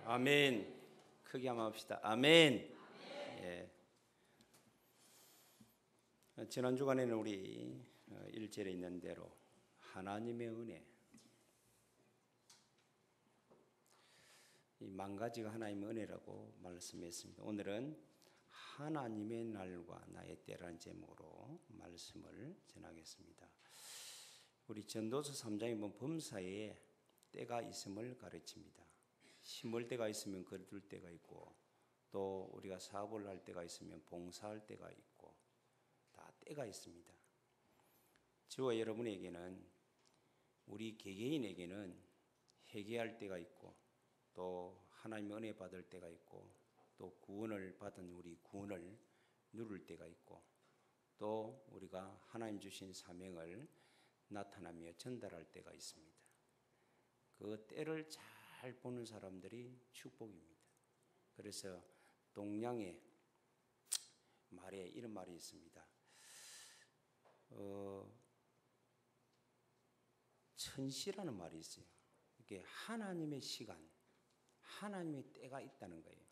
아멘. 크게 한번 합시다. 아멘. 예. 지난 주간에는 우리 1절에 있는 대로 하나님의 은혜, 이 만 가지가 하나님의 은혜라고 말씀했습니다. 오늘은 하나님의 날과 나의 때라는 제목으로 말씀을 전하겠습니다. 우리 전도서 3장에 보면 범사에 때가 있음을 가르칩니다. 심을 때가 있으면 거둘 때가 있고, 또 우리가 사업을 할 때가 있으면 봉사할 때가 있고, 다 때가 있습니다. 저와 여러분에게는, 우리 개개인에게는 회개할 때가 있고, 또 하나님의 은혜 받을 때가 있고, 또 구원을 받은 우리 구원을 누릴 때가 있고, 또 우리가 하나님 주신 사명을 나타나며 전달할 때가 있습니다. 그 때를 잘 보는 사람들이 축복입니다. 그래서 동양의 말에 이런 말이 있습니다. 천시라는 말이 있어요. 이게 하나님의 시간, 하나님의 때가 있다는 거예요.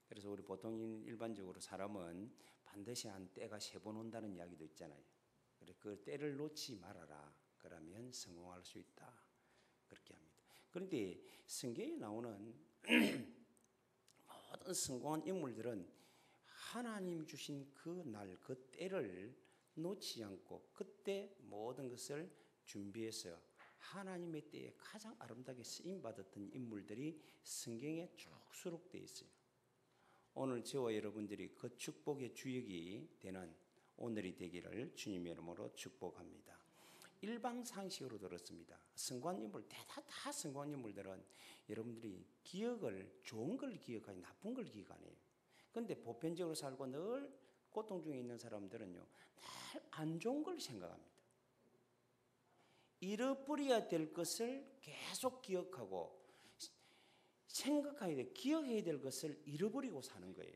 그래서 우리 보통 일반적으로 사람은 반드시 한 때가 3번 온다는 이야기도 있잖아요. 그래, 그 때를 놓지 말아라. 그러면 성공할 수 있다. 그렇게 합니다. 그런데 성경에 나오는 모든 성공한 인물들은 하나님 주신 그 날, 그 때를 놓지 않고 그때 모든 것을 준비해서 하나님의 때에 가장 아름답게 쓰임받았던 인물들이 성경에 쭉 수록되어 있어요. 오늘 저와 여러분들이 그 축복의 주역이 되는 오늘이 되기를 주님의 이름으로 축복합니다. 일방 상식으로 들었습니다. 성공한 인물, 다 성공한 인물들은 여러분들이 기억을, 좋은 걸 기억하지 나쁜 걸 기억 안 해요. 그런데 보편적으로 살고 늘 고통 중에 있는 사람들은요, 늘 안 좋은 걸 생각합니다. 잃어버려야 될 것을 계속 기억하고 생각해야 돼, 기억해야 될 것을 잃어버리고 사는 거예요.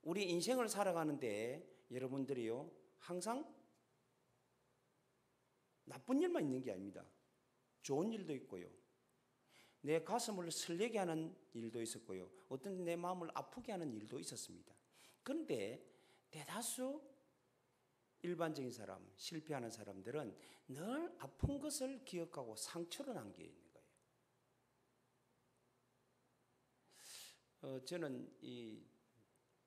우리 인생을 살아가는데 여러분들이요, 항상 나쁜 일만 있는 게 아닙니다. 좋은 일도 있고요, 내 가슴을 설레게 하는 일도 있었고요, 어떤 내 마음을 아프게 하는 일도 있었습니다. 그런데 대다수 일반적인 사람, 실패하는 사람들은 늘 아픈 것을 기억하고 상처로 남겨 있는 거예요. 저는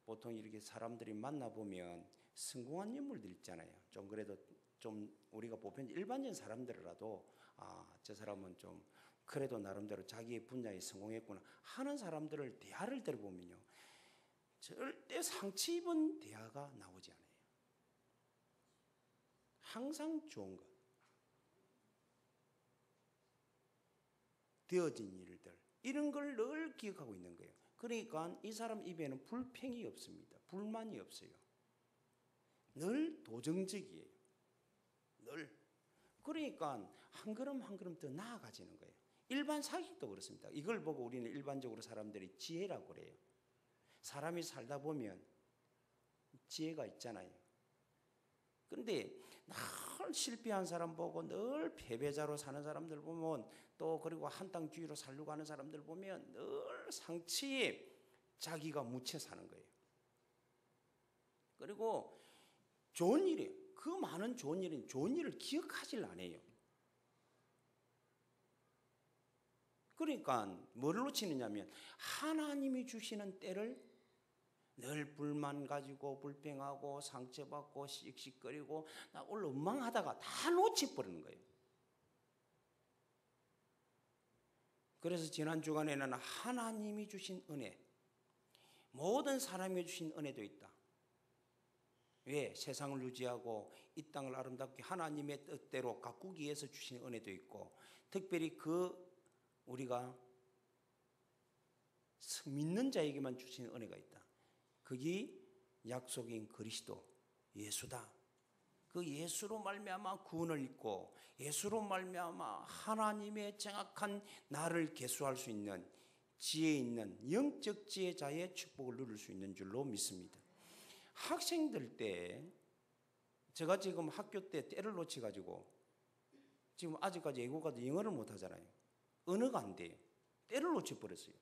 보통 이렇게 사람들이 만나보면 성공한 인물들 있잖아요. 좀 그래도 좀 우리가 보편 일반적인 사람들이라도 저 사람은 좀 그래도 나름대로 자기의 분야에 성공했구나 하는 사람들을 대화를 들어보면요, 절대 상처 입은 대화가 나오지 않아요. 항상 좋은 것, 되어진 일들, 이런 걸 늘 기억하고 있는 거예요. 그러니까 이 사람 입에는 불평이 없습니다. 불만이 없어요. 늘 도정적이에요. 늘. 그러니까 한 걸음 한 걸음 더 나아가지는 거예요. 일반 사기도 그렇습니다. 이걸 보고 우리는 일반적으로 사람들이 지혜라고 그래요. 사람이 살다 보면 지혜가 있잖아요. 그런데 늘 실패한 사람 보고 늘 패배자로 사는 사람들 보면, 또 그리고 한땅 뒤로 살려고 하는 사람들 보면 늘 상처에 자기가 묻혀 사는 거예요. 그리고 좋은 일이에요. 그 많은 좋은 일을 기억하질 않아요. 그러니까 뭘 놓치느냐면 하나님이 주시는 때를 늘 불만 가지고 불평하고 상처받고 씩씩거리고 나 오늘 원망하다가 다 놓쳐버리는 거예요. 그래서 지난 주간에는 하나님이 주신 은혜, 모든 사람이 주신 은혜도 있다. 왜? 세상을 유지하고 이 땅을 아름답게 하나님의 뜻대로 가꾸기 위해서 주신 은혜도 있고, 특별히 우리가 믿는 자에게만 주신 은혜가 있다. 그게 약속인 그리스도 예수다. 그 예수로 말미암아 구원을 입고 예수로 말미암아 하나님의 정확한 나를 계수할 수 있는 지혜 있는 영적 지혜자의 축복을 누릴 수 있는 줄로 믿습니다. 학생들 때, 제가 지금 학교 때 때를 놓쳐가지고 지금 아직까지 외국어도 영어를 못하잖아요. 언어가 안 돼요. 때를 놓쳐버렸어요.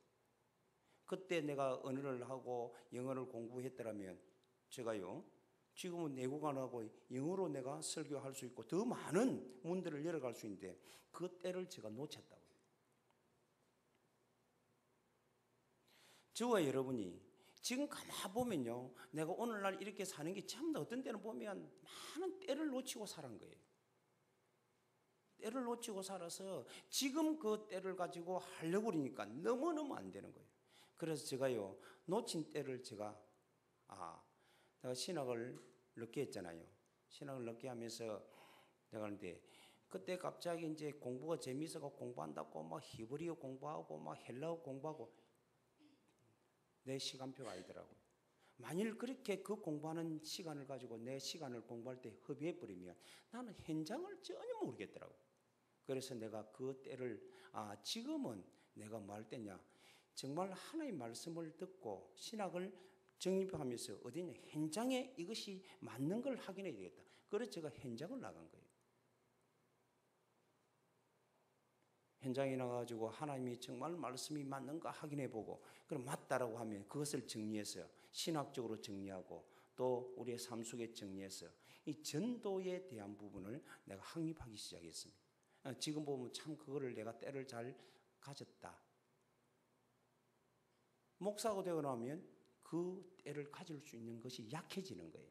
그때 내가 언어를 하고 영어를 공부했더라면 제가요 지금은 내국어하고 영어로 내가 설교할 수 있고 더 많은 문들을 열어갈 수 있는데 그 때를 제가 놓쳤다고요. 저와 여러분이 지금 가만 보면요, 내가 오늘날 이렇게 사는 게 참 어떤 때는 보면 많은 때를 놓치고 살은 거예요. 때를 놓치고 살아서 지금 그 때를 가지고 하려고 그러니까 너무너무 안 되는 거예요. 그래서 제가요 놓친 때를 제가 내가 신학을 늦게 했잖아요. 신학을 늦게 하면서 내가 그런데 그때 갑자기 이제 공부가 재미있어서 공부한다고 막 히브리어 공부하고 막 헬라어 공부하고 내 시간표가 아니더라고요. 만일 그렇게 그 공부하는 시간을 가지고 내 시간을 공부할 때 허비해버리면 나는 현장을 전혀 모르겠더라고요. 그래서 내가 그 때를 지금은 내가 뭐 할 때냐, 정말 하나님의 말씀을 듣고 신학을 정립하면서 어디냐 현장에 이것이 맞는 걸 확인해야 되겠다. 그래서 제가 현장을 나간 거예요. 현장에 나가가지고 하나님이 정말 말씀이 맞는가 확인해보고 그럼 맞다라고 하면 그것을 정리해서 신학적으로 정리하고 또 우리의 삶 속에 정리해서 이 전도에 대한 부분을 내가 확립하기 시작했습니다. 지금 보면 참 그거를 내가 때를 잘 가졌다. 목사가 되고 나면 그 때를 가질 수 있는 것이 약해지는 거예요.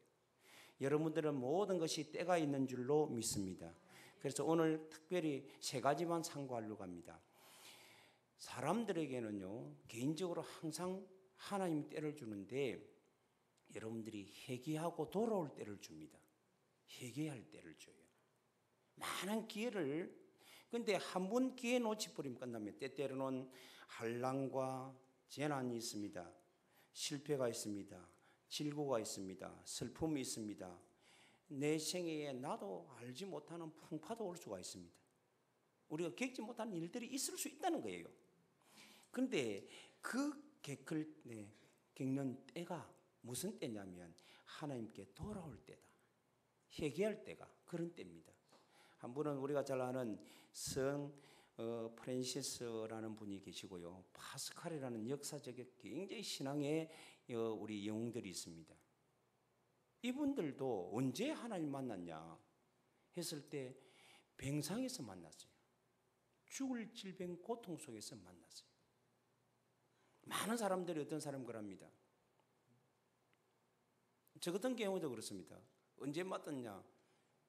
여러분들은 모든 것이 때가 있는 줄로 믿습니다. 그래서 오늘 특별히 세 가지만 상고하려고 합니다. 사람들에게는요, 개인적으로 항상 하나님이 때를 주는데 여러분들이 회개하고 돌아올 때를 줍니다. 회개할 때를 줘요. 많은 기회를, 근데 한 번 기회 놓치버리면 끝납니다. 때때로는 한란과 재난이 있습니다. 실패가 있습니다. 질고가 있습니다. 슬픔이 있습니다. 내 생애에 나도 알지 못하는 풍파도 올 수가 있습니다. 우리가 겪지 못하는 일들이 있을 수 있다는 거예요. 그런데 그 겪는 때가 무슨 때냐면 하나님께 돌아올 때다. 회개할 때가 그런 때입니다. 한 분은 우리가 잘 아는 성 프랜시스라는 분이 계시고요. 파스칼이라는 역사적인 굉장히 신앙의 우리 영웅들이 있습니다. 이분들도 언제 하나님 만났냐 했을 때 병상에서 만났어요. 죽을 질병 고통 속에서 만났어요. 많은 사람들이 어떤 사람 그럽니다. 저 같은 경우도 그렇습니다. 언제 만났냐?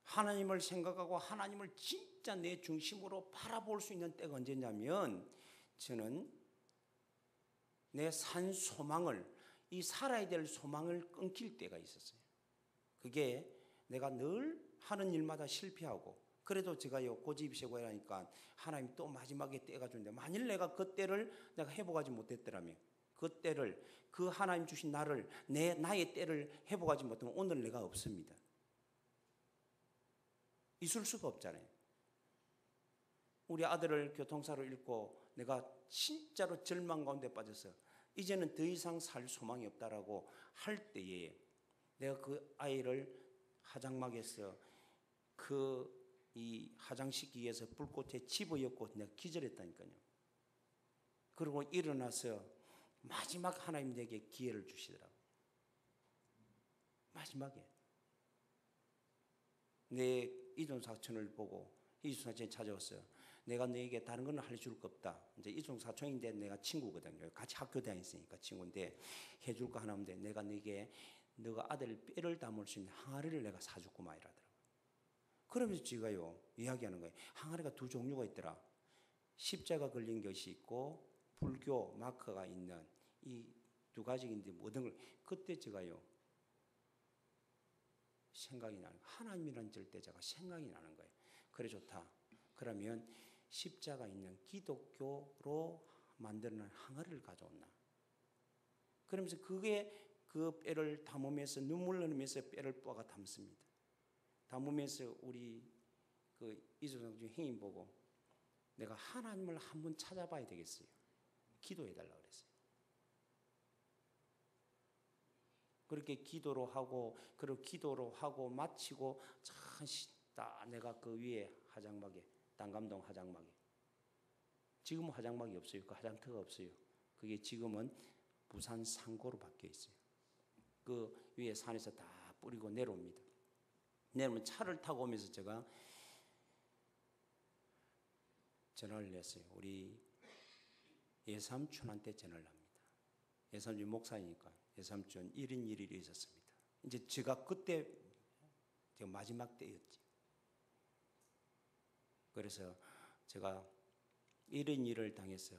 하나님을 생각하고 하나님을 진짜 내 중심으로 바라볼 수 있는 때가 언제냐면 저는 내 산 소망을, 이 살아야 될 소망을 끊길 때가 있었어요. 그게 내가 늘 하는 일마다 실패하고 그래도 제가요 고집이 세고 하니까 하나님 또 마지막에 때가 주는데 만일 내가 그 때를 내가 회복하지 못했더라면 그 때를 그 하나님 주신 나를 나의 때를 회복하지 못하면 오늘 내가 없습니다. 있을 수가 없잖아요. 우리 아들을 교통사로 잃고 내가 진짜로 절망 가운데 빠져서 이제는 더 이상 살 소망이 없다라고 할 때에 내가 그 아이를 화장막에서 이 화장시키기 위해서 불꽃에 집어였고 내가 기절했다니까요. 그리고 일어나서 마지막 하나님 내게 기회를 주시더라고요. 마지막에 내 이종 사촌을 보고 이종 사촌이 찾아왔어요. 내가 너에게 다른 건 해줄 거 없다. 이제 이종 사촌인데 내가 친구거든요. 같이 학교 다녔으니까 친구인데 해줄 거 하나 없는데 내가 너에게 너가 아들 뼈를 담을 수 있는 항아리를 내가 사줬고 막 이러더라고요. 그러면서 제가요 이야기하는 거예요. 항아리가 두 종류가 있더라. 십자가 걸린 것이 있고 불교 마크가 있는 이 두 가지인데 모든 걸 그때 제가요 생각이 나는 거예요. 하나님이라는 절대자가 생각이 나는 거예요. 그래 좋다. 그러면 십자가 있는 기독교로 만드는 항아리를 가져온다. 그러면서 그게 그 뼈를 담으면서 눈물 흘리면서 뼈를 뽀가 담습니다. 담으면서 우리 그 이소정 중 행인 보고 내가 하나님을 한번 찾아봐야 되겠어요. 기도해달라고 그랬어요. 그렇게 기도로 하고 그리고 기도로 하고 마치고 다 내가 그 위에 화장막에 단감동 화장막에 지금은 화장막이 없어요. 그 화장터가 없어요. 그게 지금은 부산 상고로 바뀌어 있어요. 그 위에 산에서 다 뿌리고 내려옵니다. 내려오면 차를 타고 오면서 제가 전화를 했어요. 우리 예삼촌한테 전화를 합니다. 예삼촌 목사니까 예삼촌 1인 1일이 있었습니다. 이제 제가 그때 제가 마지막 때였지. 그래서 제가 1인 1을 당해서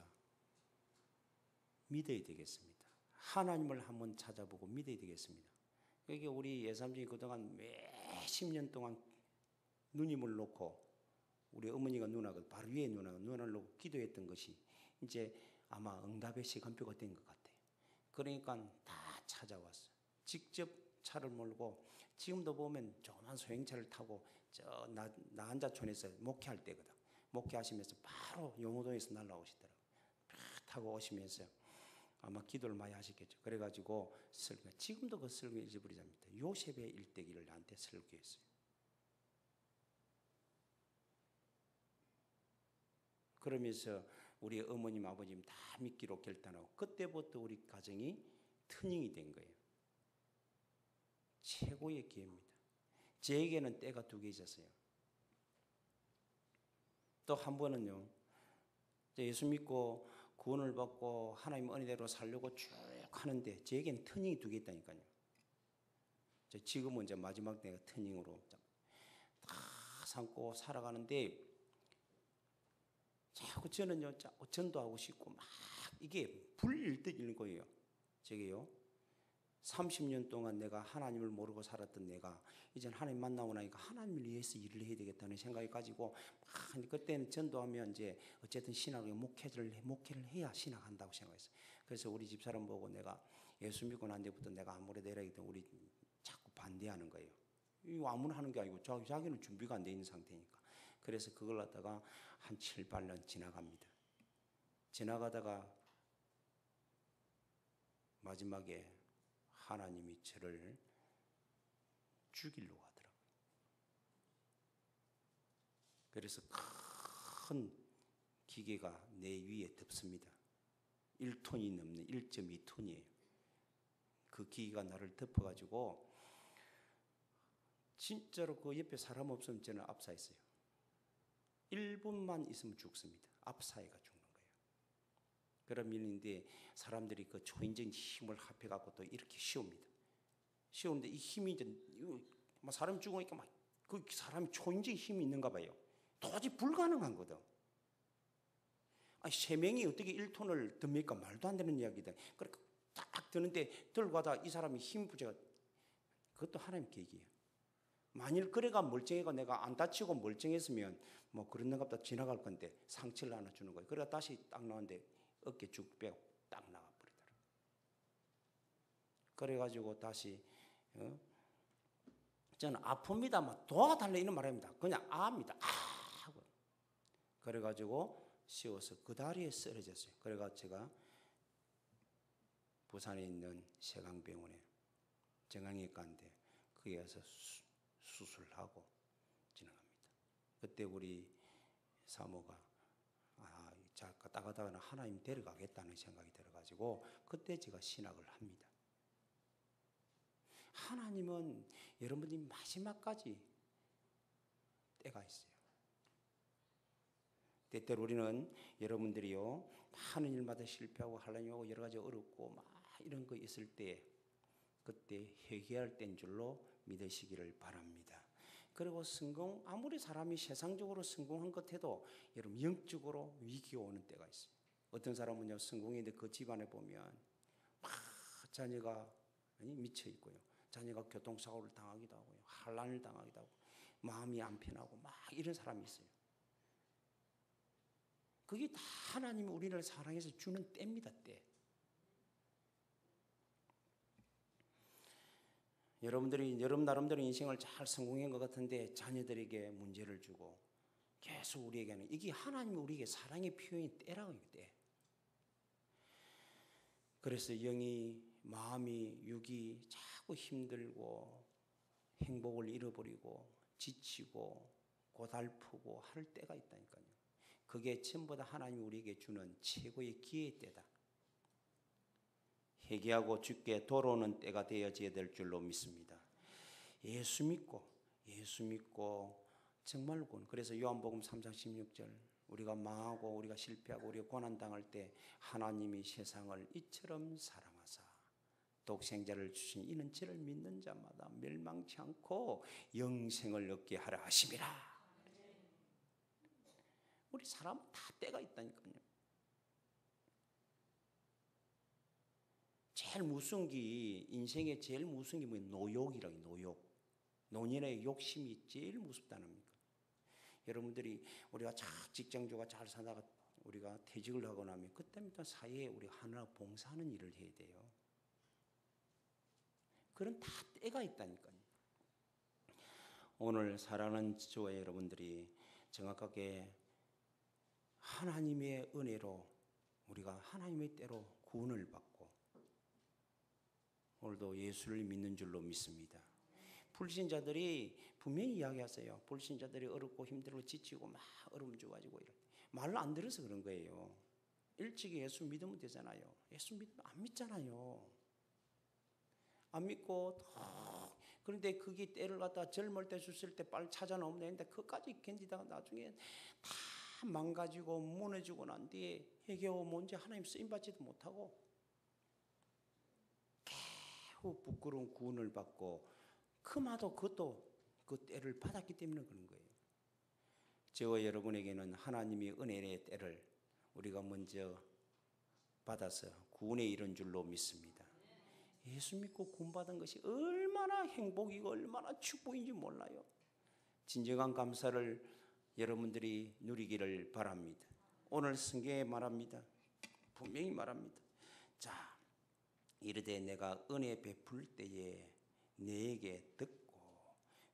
믿어야 되겠습니다. 하나님을 한번 찾아보고 믿어야 되겠습니다. 그게 우리 예삼촌이 그동안 몇십 년 동안 누님을 놓고 우리 어머니가 누나가 바로 위에 누나를 놓고 기도했던 것이 이제 아마 응답의 시간표가 된 것 같아요. 그러니까 다 찾아왔어요. 직접 차를 몰고 지금도 보면 조그만 소형차를 타고 저 나한자촌에서 목회할 때거든. 목회하시면서 바로 용호동에서 날라오시더라고요. 타고 오시면서 아마 기도를 많이 하셨겠죠. 그래가지고 설교, 지금도 그 설교 잊어버리자입니다. 요셉의 일대기를 나한테 설교했어요. 그러면서 우리 어머님, 아버님 다 믿기로 결단하고 그때부터 우리 가정이 터닝이 된 거예요. 최고의 기회입니다. 제에게는 때가 2개 있었어요. 또 한 번은요. 예수 믿고 구원을 받고 하나님 은혜대로 살려고 쭉 하는데 제에게는 터닝이 2개 있다니까요. 지금은 이제 마지막 때가 터닝으로 다 삼고 살아가는데 자꾸 저는요, 자꾸 전도하고 싶고 막 이게 불일듯 거예요. 저게요. 30년 동안 내가 하나님을 모르고 살았던 내가 이제 하나님 만나고 나니까 하나님을 위해서 일을 해야 되겠다는 생각이 가지고 막 그때는 전도하면 이제 어쨌든 신학을 목회를 해야 신학한다고 생각했어요. 그래서 우리 집사람 보고 내가 예수 믿고 난 뒤부터 내가 아무래도 해라 했더니 우리 자꾸 반대하는 거예요. 이거 아무나 하는 게 아니고 자기는 준비가 안 돼 있는 상태니까. 그래서 그걸 갖다가 한 7, 8년 지나갑니다. 지나가다가 마지막에 하나님이 저를 죽이려고 하더라고요. 그래서 큰 기계가 내 위에 덮습니다. 1톤이 넘는 1.2톤이에요. 그 기계가 나를 덮어가지고 진짜로 그 옆에 사람 없으면 저는 압사했어요. 1분만 있으면 죽습니다. 압사해가 죽는 거예요. 그런 일인데 사람들이 그 초인적인 힘을 합해갖고 또 이렇게 씌웁니다. 씌우는데 이 힘이 이제 사람이 죽으니까 막 그 사람이 초인적인 힘이 있는가 봐요. 도저히 불가능한 거든. 아니, 3명이 어떻게 1톤을 듭니까? 말도 안 되는 이야기다. 그러니까 딱 드는데 들고 가다가 이 사람이 힘 부재가 그것도 하나님 계획이에요. 만일 그래가 멀쩡해가 내가 안 다치고 멀쩡했으면 뭐 그런가 보다 지나갈 건데 상처를 하나 주는 거예요. 그래가 다시 딱 나오는데 어깨 쭉 빼고 딱 나가버리더라고요. 그래가지고 다시 저는 아픕니다. 막 도와달라 이런 말입니다. 그냥 아입니다. 하고 그래가지고 씌워서 그 다리에 쓰러졌어요. 그래가 제가 부산에 있는 세강병원에 정형외과인데 거기 가서 수술하고 지나갑니다. 그때 우리 사모가 가다가는 하나님 데려가겠다는 생각이 들어가지고 그때 제가 신학을 합니다. 하나님은 여러분들이 마지막까지 때가 있어요. 때때로 우리는 여러분들이요 많은 일마다 실패하고 하려고 여러 가지 어렵고 막 이런 거 있을 때 그때 회개할 때인 줄로 믿으시기를 바랍니다. 그리고 성공, 아무리 사람이 세상적으로 성공한 것 해도 여러분 영적으로 위기가 오는 때가 있어요. 어떤 사람은요 성공했는데 그 집안에 보면 막 자녀가 미쳐 있고요. 자녀가 교통사고를 당하기도 하고요. 환난을 당하기도 하고 마음이 안 편하고 막 이런 사람이 있어요. 그게 다 하나님이 우리를 사랑해서 주는 때입니다. 때. 여러분들이 여러분 나름대로 인생을 잘 성공한 것 같은데 자녀들에게 문제를 주고 계속 우리에게는 이게 하나님이 우리에게 사랑의 표현이 때라고 해요. 때. 그래서 영이 마음이 육이 자꾸 힘들고 행복을 잃어버리고 지치고 고달프고 할 때가 있다니까요. 그게 전부 다 하나님이 우리에게 주는 최고의 기회의 때다. 회개하고 주께 돌아오는 때가 되어져야 될 줄로 믿습니다. 예수 믿고 정말 그래서 요한복음 3장 16절 우리가 망하고 우리가 실패하고 우리가 고난당할 때 하나님이 세상을 이처럼 사랑하사 독생자를 주신 이는 저를 믿는 자마다 멸망치 않고 영생을 얻게 하라 하심이라. 우리 사람 다 때가 있다니까요. 제일 무서운 게 인생의 제일 무서운 게 뭐예요? 노욕이라고. 노욕. 노년의 욕심이 제일 무섭다는 겁니까? 여러분들이 우리가 직장주가 잘 살다가 우리가 퇴직을 하고 나면 그때부터 사회에 우리가 하나 봉사하는 일을 해야 돼요. 그런 다 때가 있다니까요. 오늘 사랑하는 저와 여러분들이 정확하게 하나님의 은혜로 우리가 하나님의 때로 구원을 받고 오늘도 예수를 믿는 줄로 믿습니다. 불신자들이 분명히 이야기하세요. 불신자들이 어렵고 힘들고 지치고 막 어려움 줘가지고 말을 안 들어서 그런 거예요. 일찍이 예수 믿으면 되잖아요. 예수 믿으면 안 믿잖아요. 안 믿고 그런데 그게 때를 갖다 젊을 때 줬을 때 빨리 찾아 나오면 되는데 그까지 견디다가 나중에 다 망가지고 무너지고 난 뒤에 회개하고 뭔지 하나님 쓰임받지도 못하고 겨우 부끄러운 구원을 받고 그마도 그것도 그 때를 받았기 때문에 그런 거예요. 저와 여러분에게는 하나님이 은혜의 때를 우리가 먼저 받아서 구원에 이른 줄로 믿습니다. 예수 믿고 구원받은 것이 얼마나 행복이고 얼마나 축복인지 몰라요. 진정한 감사를 여러분들이 누리기를 바랍니다. 오늘 성경에 말합니다. 분명히 말합니다. 자, 이르되 내가 은혜 베풀 때에 내게 듣고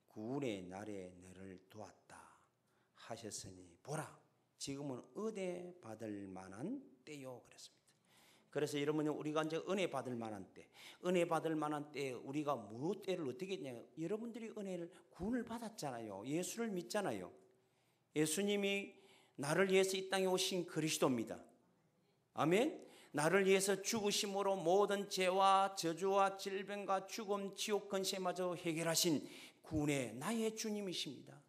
구원의 날에 너를 도왔다 하셨으니 보라 지금은 은혜 받을 만한 때요 그랬습니다. 그래서 여러분 우리가 이제 은혜 받을 만한 때, 은혜 받을 만한 때 우리가 무엇 때를 어떻게 했냐? 여러분들이 은혜를 구원을 받았잖아요. 예수를 믿잖아요. 예수님이 나를 위해서 이 땅에 오신 그리스도입니다. 아멘. 나를 위해서 죽으심으로 모든 죄와 저주와 질병과 죽음, 지옥 근세마저 해결하신 구원의 나의 주님이십니다.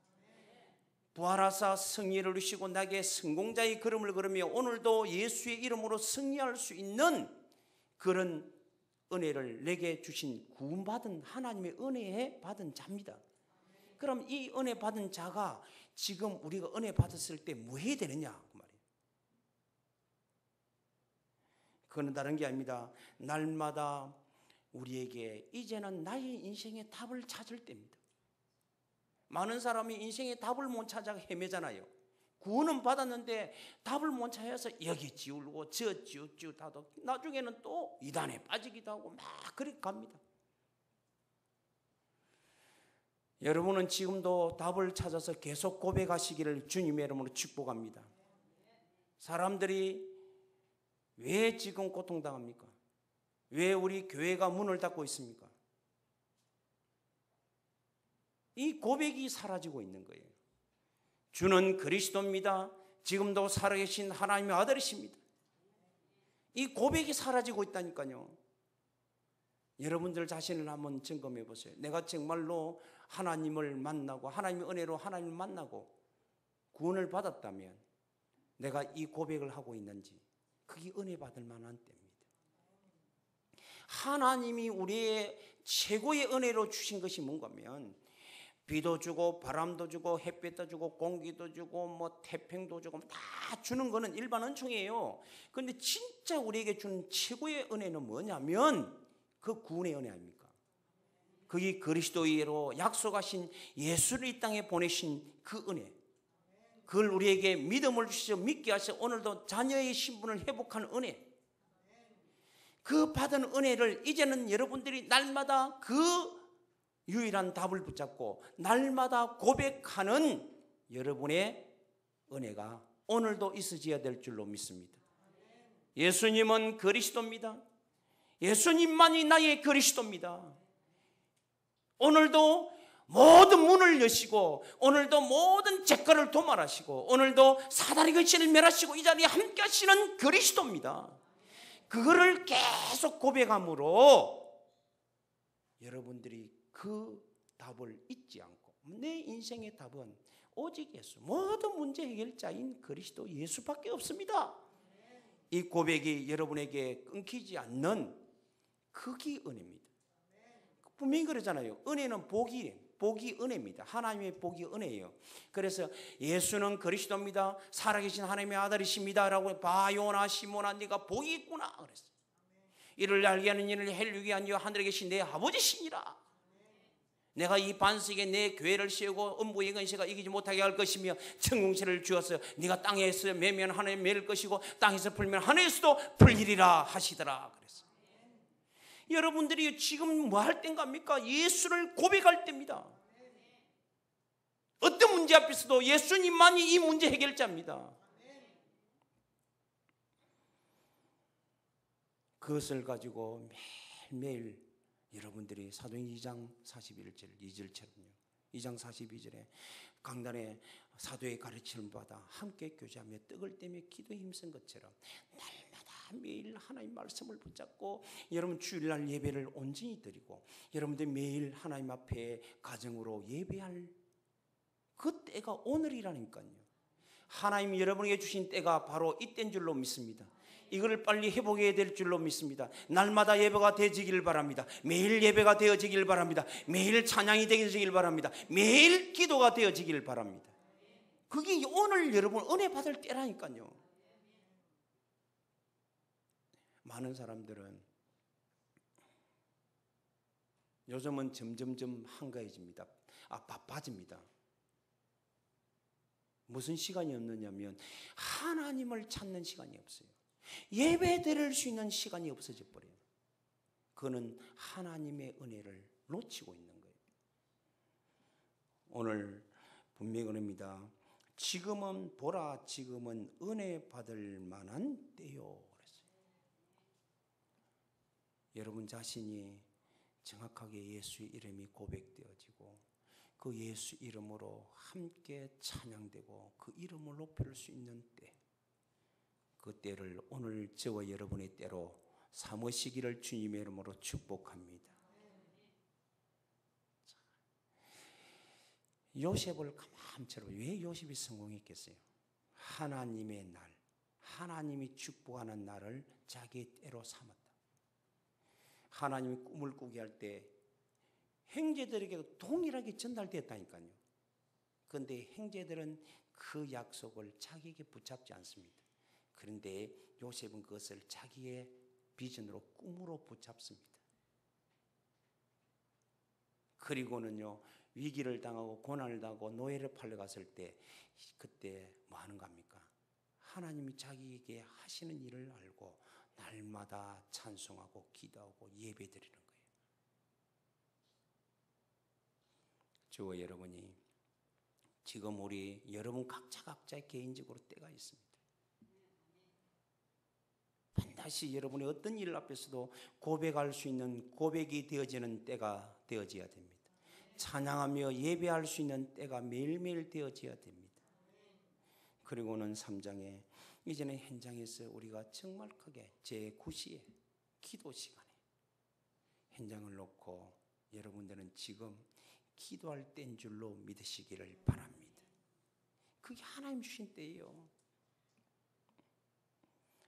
부활하사 승리를 이루시고 나에게 성공자의 걸음을 걸으며 오늘도 예수의 이름으로 승리할 수 있는 그런 은혜를 내게 주신 구원받은 하나님의 은혜에 받은 자입니다. 그럼 이 은혜 받은 자가 지금 우리가 은혜 받았을 때 뭐 해야 되느냐 그 말이에요. 그건 다른 게 아닙니다. 날마다 우리에게 이제는 나의 인생의 답을 찾을 때입니다. 많은 사람이 인생의 답을 못 찾아 헤매잖아요. 구원은 받았는데 답을 못 찾아서 여기 지우고 저 지우다도 나중에는 또 이단에 빠지기도 하고 막 그렇게 갑니다. 여러분은 지금도 답을 찾아서 계속 고백하시기를 주님의 이름으로 축복합니다. 사람들이 왜 지금 고통당합니까? 왜 우리 교회가 문을 닫고 있습니까? 이 고백이 사라지고 있는 거예요. 주는 그리스도입니다. 지금도 살아계신 하나님의 아들이십니다. 이 고백이 사라지고 있다니까요. 여러분들 자신을 한번 점검해 보세요. 내가 정말로 하나님을 만나고 하나님의 은혜로 하나님을 만나고 구원을 받았다면 내가 이 고백을 하고 있는지 그게 은혜 받을 만한 때입니다. 하나님이 우리의 최고의 은혜로 주신 것이 뭔가 하면 비도 주고 바람도 주고 햇빛도 주고 공기도 주고 뭐 태평도 주고 다 주는 거는 일반 은총이에요. 그런데 진짜 우리에게 준 최고의 은혜는 뭐냐면 그 구원의 은혜 아닙니까? 그게 그리스도로 약속하신 예수를 이 땅에 보내신 그 은혜. 그걸 우리에게 믿음을 주시고 믿게 하셔 오늘도 자녀의 신분을 회복하는 은혜. 그 받은 은혜를 이제는 여러분들이 날마다 그 유일한 답을 붙잡고 날마다 고백하는 여러분의 은혜가 오늘도 있어져야 될 줄로 믿습니다. 예수님은 그리스도입니다. 예수님만이 나의 그리스도입니다. 오늘도 모든 문을 여시고 오늘도 모든 죄가를 도말하시고 오늘도 사단의 거치를 멸하시고 이 자리에 함께 하시는 그리스도입니다. 그거를 계속 고백함으로 여러분들이 그 답을 잊지 않고 내 인생의 답은 오직 예수, 모든 문제 해결자인 그리스도 예수밖에 없습니다. 이 고백이 여러분에게 끊기지 않는 그게 은혜입니다. 분명히 그러잖아요. 은혜는 복이 은혜입니다. 하나님의 복이 은혜예요. 그래서 예수는 그리스도입니다. 살아계신 하나님의 아들이십니다. 라고 바요나 시몬아 네가 복이 있구나 그랬어요. 이를 알게 하는 이를 헬류게 하여 하늘에 계신 내 아버지시니라. 내가 이 반석에 내 교회를 세우고 음부의 근세가 이기지 못하게 할 것이며 천궁세를 주었어. 네가 땅에서 매면 하늘에 매일 것이고 땅에서 풀면 하늘에서도 풀리리라 하시더라 그랬어요. 여러분들이 지금 뭐 할 때인갑니까? 예수를 고백할 때입니다. 어떤 문제 앞에서도 예수님만이 이 문제 해결자입니다. 그것을 가지고 매일매일 여러분들이 사도행 2장 41절 2절처럼요. 2장 42절에 강단에 사도의 가르침을 받아 함께 교제하며 떡을 떼며 기도에 힘쓴 것처럼 날마다 매일 하나님 말씀을 붙잡고 여러분 주일날 예배를 온전히 드리고 여러분들 매일 하나님 앞에 가정으로 예배할 그 때가 오늘이라니까요. 하나님이 여러분에게 주신 때가 바로 이때인 줄로 믿습니다. 이거를 빨리 회복해야 될 줄로 믿습니다. 날마다 예배가 되어지길 바랍니다. 매일 예배가 되어지길 바랍니다. 매일 찬양이 되어지길 바랍니다. 매일 기도가 되어지길 바랍니다. 그게 오늘 여러분 은혜 받을 때라니까요. 많은 사람들은 요즘은 점점점 한가해집니다. 바빠집니다. 무슨 시간이 없느냐면 하나님을 찾는 시간이 없어요. 예배 드릴 수 있는 시간이 없어져 버려요. 그거는 하나님의 은혜를 놓치고 있는 거예요. 오늘 분명히 그럽니다. 지금은 보라 지금은 은혜 받을 만한 때요 그랬어요. 여러분 자신이 정확하게 예수의 이름이 고백되어지고 그 예수 이름으로 함께 찬양되고 그 이름을 높일 수 있는 때, 그 때를 오늘 저와 여러분의 때로 삼으시기를 주님의 이름으로 축복합니다. 요셉을 가만처럼 왜 요셉이 성공했겠어요? 하나님의 날, 하나님이 축복하는 날을 자기의 때로 삼았다. 하나님이 꿈을 꾸게 할 때 형제들에게도 동일하게 전달됐다니까요. 그런데 형제들은 그 약속을 자기에게 붙잡지 않습니다. 그런데 요셉은 그것을 자기의 비전으로 꿈으로 붙잡습니다. 그리고는요 위기를 당하고 고난을 당하고 노예를 팔려갔을 때 그때 뭐 하는 겁니까? 하나님이 자기에게 하시는 일을 알고 날마다 찬송하고 기도하고 예배드리는 거예요. 저와 여러분이 지금 우리 여러분 각자의 개인적으로 때가 있습니다. 반드시 여러분의 어떤 일 앞에서도 고백할 수 있는 고백이 되어지는 때가 되어져야 됩니다. 찬양하며 예배할 수 있는 때가 매일매일 되어져야 됩니다. 그리고는 3장에 이제는 현장에서 우리가 정말 크게 제9시에 기도 시간에 현장을 놓고 여러분들은 지금 기도할 때인 줄로 믿으시기를 바랍니다. 그게 하나님 주신 때예요.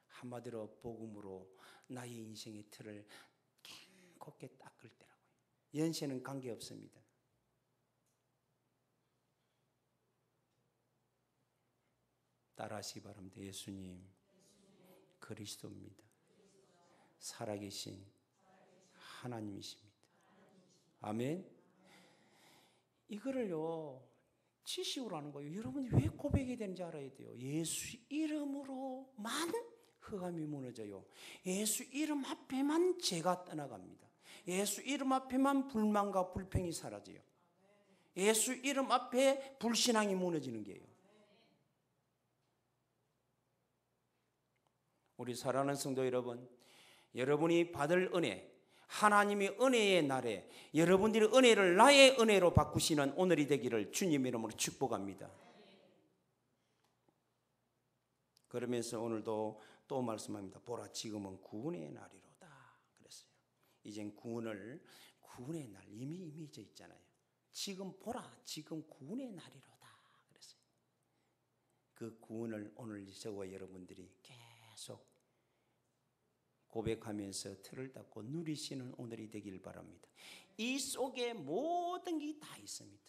한마디로 복음으로 나의 인생의 틀을 곱게 닦을 때라고요. 연세는 관계없습니다. 따라하시기 바랍니다. 예수님 그리스도입니다. 살아계신 하나님이십니다. 아멘. 이거를요 지식으로 하는 거예요. 여러분이 왜 고백이 되는지 알아야 돼요. 예수 이름으로만 흑암이 무너져요. 예수 이름 앞에만 죄가 떠나갑니다. 예수 이름 앞에만 불만과 불평이 사라져요. 예수 이름 앞에 불신앙이 무너지는 게예요. 우리 사랑하는 성도 여러분, 여러분이 받을 은혜, 하나님의 은혜의 날에 여러분들이 은혜를 나의 은혜로 바꾸시는 오늘이 되기를 주님의 이름으로 축복합니다. 그러면서 오늘도 또 말씀합니다. 보라, 지금은 구원의 날이로다 그랬어요. 이젠 구원의 날 이미 임해져 있잖아요. 지금 보라, 지금 구원의 날이로다 그랬어요. 그 구원을 오늘 저와 여러분들이 계속 고백하면서 틀을 닫고 누리시는 오늘이 되길 바랍니다. 이 속에 모든 게 다 있습니다.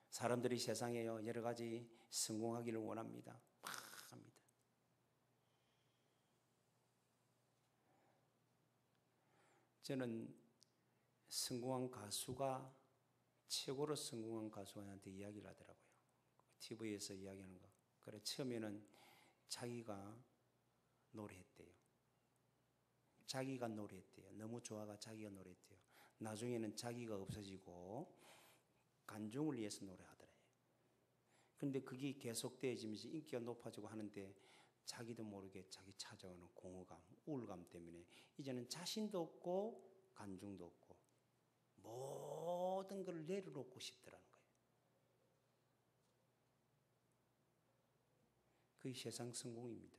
사람들이 세상에요 여러 가지 성공하기를 원합니다. 막 합니다. 저는 성공한 가수가 최고로 성공한 가수한테 이야기를 하더라고요. TV에서 이야기하는 거. 그래 처음에는 자기가 노래했대요. 자기가 노래했대요. 너무 좋아가 자기가 노래했대요. 나중에는 자기가 없어지고 관중을 위해서 노래하더래요. 근데 그게 계속되어지면서 인기가 높아지고 하는데 자기도 모르게 자기 찾아오는 공허감, 우울감 때문에 이제는 자신도 없고 관중도 없고 모든 걸 내려놓고 싶더라는 거예요. 그게 세상 성공입니다.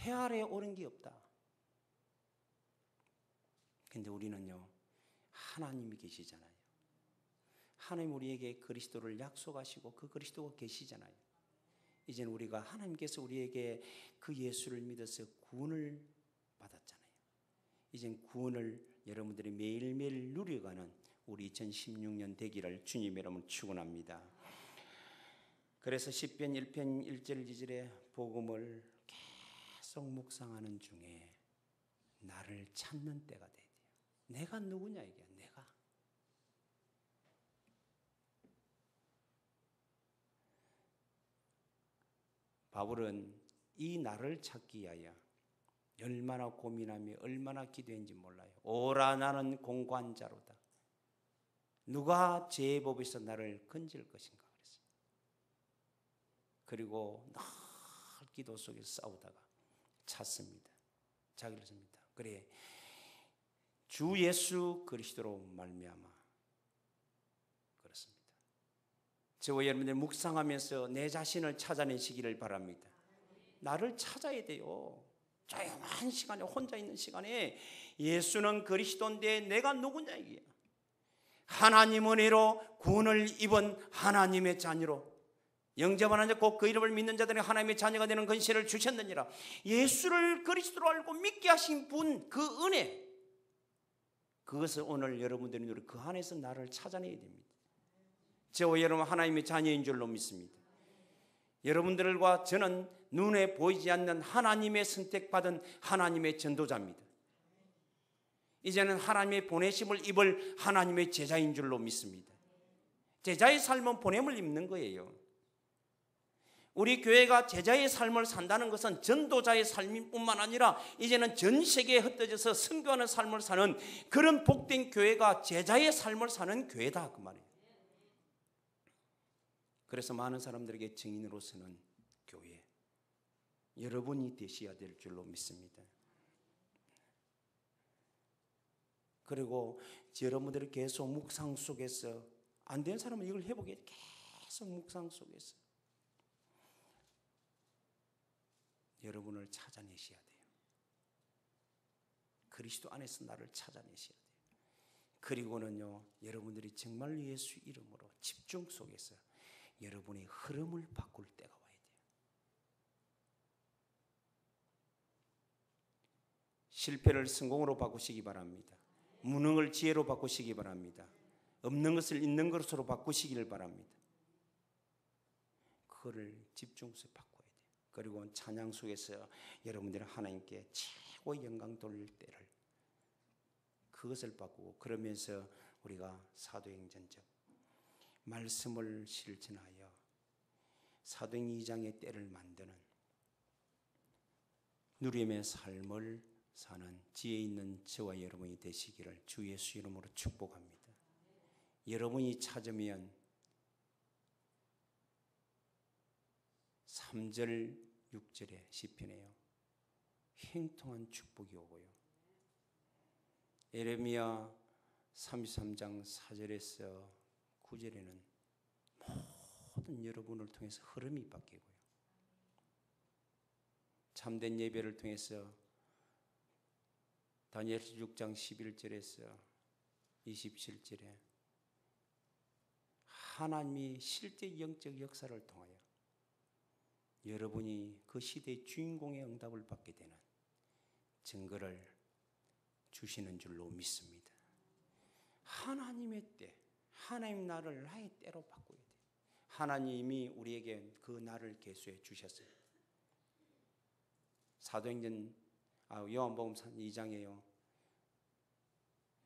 해 아래 오른 게 없다. 근데 우리는요 하나님이 계시잖아요. 하나님 우리에게 그리스도를 약속하시고 그 그리스도가 계시잖아요. 이제는 우리가 하나님께서 우리에게 그 예수를 믿어서 구원을 받았잖아요. 이젠 구원을 여러분들이 매일매일 누려가는 우리 2016년 되기를 주님의 이름으로 축원합니다. 그래서 시편 1편 1절 2절의 복음을 계속 묵상하는 중에 나를 찾는 때가 돼야 돼요. 내가 누구냐 이게 내가. 바울은 이 나를 찾기 위하여 얼마나 고민하며 얼마나 기도했는지 몰라요. 오라 나는 공고한 자로다. 누가 죄의 법에서 나를 건질 것인가 그랬어요. 그리고 늘 기도 속에서 싸우다가 찾습니다. 자기를 씁니다. 그래 주 예수 그리스도로 말미암아 그렇습니다. 저와 여러분들 묵상하면서 내 자신을 찾아내시기를 바랍니다. 나를 찾아야 돼요. 조용한 시간에 혼자 있는 시간에 예수는 그리스도인데 내가 누구냐 이게. 하나님 은혜로 구원을 입은 하나님의 자녀로 영접하는 자 곧 그 이름을 믿는 자들이 하나님의 자녀가 되는 권세를 주셨느니라. 예수를 그리스도로 알고 믿게 하신 분 그 은혜 그것을 오늘 여러분들이 누리 그 안에서 나를 찾아내야 됩니다. 저와 여러분 하나님의 자녀인 줄로 믿습니다. 여러분들과 저는 눈에 보이지 않는 하나님의 선택받은 하나님의 전도자입니다. 이제는 하나님의 보내심을 입을 하나님의 제자인 줄로 믿습니다. 제자의 삶은 보냄을 입는 거예요. 우리 교회가 제자의 삶을 산다는 것은 전도자의 삶뿐만 아니라 이제는 전 세계에 흩어져서 선교하는 삶을 사는 그런 복된 교회가 제자의 삶을 사는 교회다 그 말이에요. 그래서 많은 사람들에게 증인으로서는 교회 여러분이 되셔야 될 줄로 믿습니다. 그리고 여러분들이 계속 묵상 속에서 안 된 사람은 이걸 해보게 계속 묵상 속에서 여러분을 찾아내셔야 돼요. 그리스도 안에서 나를 찾아내셔야 돼요. 그리고는요 여러분들이 정말 예수 이름으로 집중 속에서 여러분의 흐름을 바꿀 때가 와야 돼요. 실패를 성공으로 바꾸시기 바랍니다. 무능을 지혜로 바꾸시기 바랍니다. 없는 것을 있는 것으로 바꾸시기를 바랍니다. 그거를 집중해서 바꿔야 돼요. 그리고 찬양 속에서 여러분들은 하나님께 최고 영광 돌릴 때를 그것을 바꾸고 그러면서 우리가 사도행전적 말씀을 실천하여 사도행 2장의 때를 만드는 누림의 삶을 사는 지혜 있는 저와 여러분이 되시기를 주 예수 이름으로 축복합니다. 여러분이 찾으면 3절 6절에 시편에요. 행통한 축복이 오고요. 예레미야 33장 4절에서 9절에는 모든 여러분을 통해서 흐름이 바뀌고요. 참된 예배를 통해서 다니엘 6장 11절에서 27절에 하나님이 실제 영적 역사를 통하여 여러분이 그 시대의 주인공의 응답을 받게 되는 증거를 주시는 줄로 믿습니다. 하나님의 때, 하나님 나를 나의 때로 바꾸어야 돼요. 하나님이 우리에게 그 날을 계수해 주셨어요. 사도행전 요한복음 2장에요.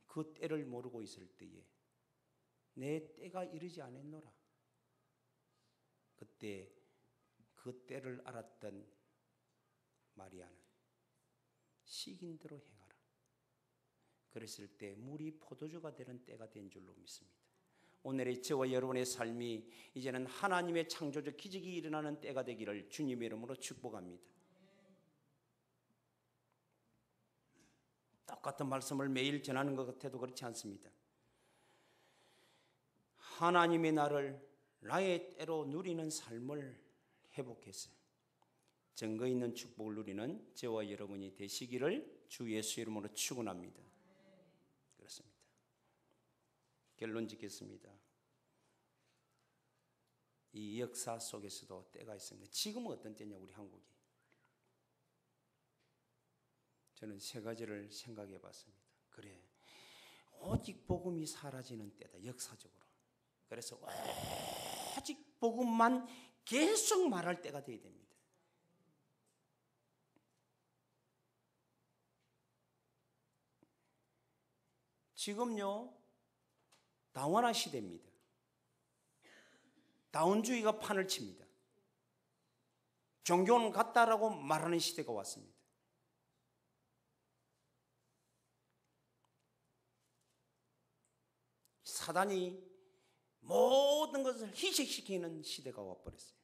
그 때를 모르고 있을 때에 내 때가 이르지 않았노라. 그때 그 때를 알았던 마리아는 식인대로 행하라. 그랬을 때 물이 포도주가 되는 때가 된 줄로 믿습니다. 오늘의 저와 여러분의 삶이 이제는 하나님의 창조적 기적이 일어나는 때가 되기를 주님의 이름으로 축복합니다. 똑같은 말씀을 매일 전하는 것 같아도 그렇지 않습니다. 하나님의 나를 나의 때로 누리는 삶을 회복해서 증거 있는 축복을 누리는 저와 여러분이 되시기를 주 예수 이름으로 축원합니다. 그렇습니다. 결론 짓겠습니다. 이 역사 속에서도 때가 있습니다. 지금은 어떤 때냐 우리 한국이. 저는 세 가지를 생각해 봤습니다. 그래, 오직 복음이 사라지는 때다, 역사적으로. 그래서 오직 복음만 계속 말할 때가 되어야 됩니다. 지금요, 다원화 시대입니다. 다원주의가 판을 칩니다. 종교는 같다라고 말하는 시대가 왔습니다. 사단이 모든 것을 희생시키는 시대가 와버렸어요.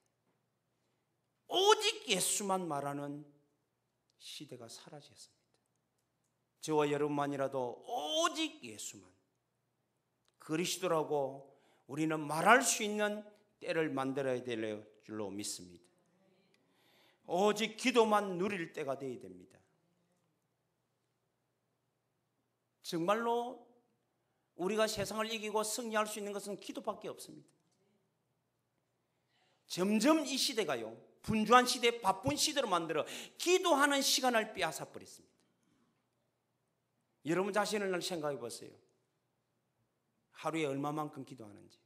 오직 예수만 말하는 시대가 사라졌습니다. 저와 여러분만이라도 오직 예수만, 그리스도라고 우리는 말할 수 있는 때를 만들어야 될 줄로 믿습니다. 오직 기도만 누릴 때가 되어야 됩니다. 정말로 우리가 세상을 이기고 승리할 수 있는 것은 기도밖에 없습니다. 점점 이 시대가요, 분주한 시대, 바쁜 시대로 만들어 기도하는 시간을 빼앗아 버렸습니다. 여러분 자신을 생각해 보세요. 하루에 얼마만큼 기도하는지.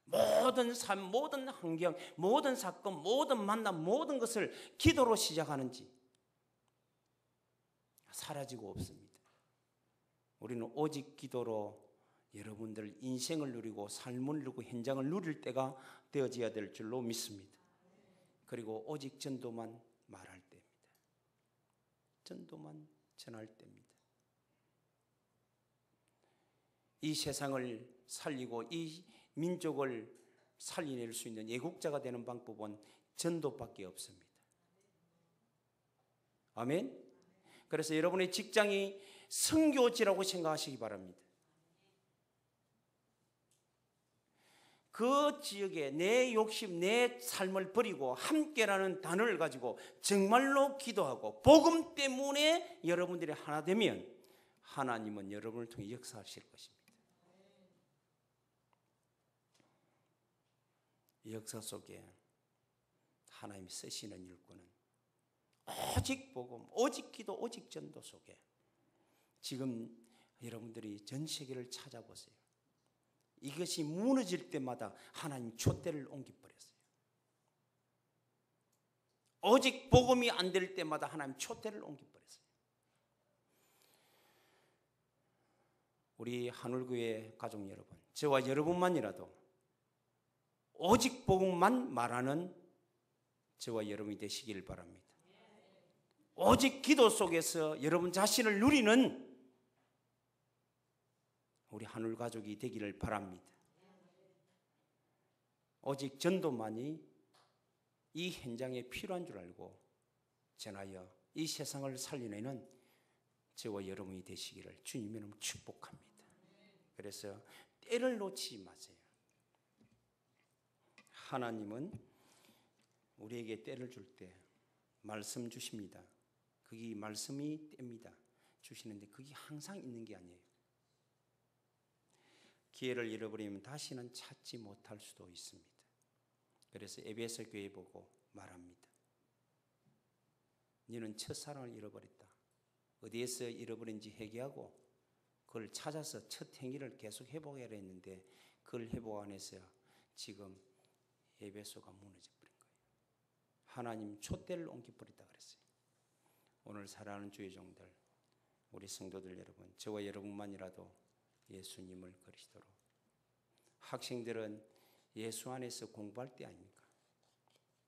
모든 삶, 모든 환경, 모든 사건, 모든 만남, 모든 것을 기도로 시작하는지 사라지고 없습니다. 우리는 오직 기도로 여러분들 인생을 누리고 삶을 누리고 현장을 누릴 때가 되어져야 될 줄로 믿습니다. 그리고 오직 전도만 말할 때입니다. 전도만 전할 때입니다. 이 세상을 살리고 이 민족을 살려낼 수 있는 애국자가 되는 방법은 전도밖에 없습니다. 아멘. 그래서 여러분의 직장이 선교지라고 생각하시기 바랍니다. 그 지역에 내 욕심, 내 삶을 버리고 함께라는 단어를 가지고 정말로 기도하고 복음 때문에 여러분들이 하나 되면 하나님은 여러분을 통해 역사하실 것입니다. 역사 속에 하나님이 쓰시는 일꾼은 오직 복음, 오직 기도, 오직 전도 속에 지금 여러분들이 전 세계를 찾아보세요. 이것이 무너질 때마다 하나님 촛대를 옮겨버렸어요. 오직 복음이 안 될 때마다 하나님 촛대를 옮겨버렸어요. 우리 하늘교회 가족 여러분, 저와 여러분만이라도 오직 복음만 말하는 저와 여러분이 되시길 바랍니다. 오직 기도 속에서 여러분 자신을 누리는 우리 하늘 가족이 되기를 바랍니다. 오직 전도만이 이 현장에 필요한 줄 알고 전하여 이 세상을 살려내는 저와 여러분이 되시기를 주님의 이름으로 축복합니다. 그래서 때를 놓치지 마세요. 하나님은 우리에게 때를 줄 때 말씀 주십니다. 그게 말씀이 때입니다. 주시는데 그게 항상 있는 게 아니에요. 기회를 잃어버리면 다시는 찾지 못할 수도 있습니다. 그래서 에베소 교회 보고 말합니다. 너는 첫사랑을 잃어버렸다. 어디에서 잃어버린지 회개하고 그걸 찾아서 첫 행위를 계속 회복해야 했는데 그걸 회복 안 해서 지금 에베소가 무너져 버린 거예요. 하나님 촛대를 옮겨버렸다 그랬어요. 오늘 사랑하는 주의 종들, 우리 성도들 여러분, 저와 여러분만이라도 예수님을 그리스도로. 학생들은 예수 안에서 공부할 때 아닙니까?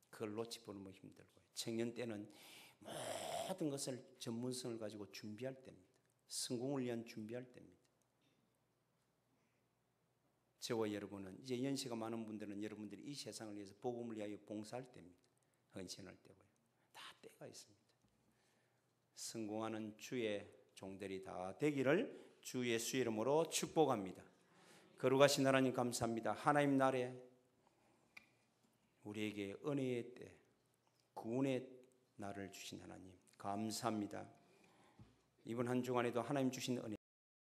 그걸 놓치버리면 힘들고요. 청년 때는 모든 것을 전문성을 가지고 준비할 때입니다. 성공을 위한 준비할 때입니다. 저와 여러분은 이제 연세가 많은 분들은 여러분들이 이 세상을 위해서 복음을 위하여 봉사할 때입니다. 헌신할 때고요. 다 때가 있습니다. 성공하는 주의 종들이 다 되기를 주 예수의 이름으로 축복합니다. 거룩하신 하나님 감사합니다. 하나님 나라에 우리에게 은혜의 때, 구원의 날을 주신 하나님 감사합니다. 이번 한 주간에도 하나님 주신 은혜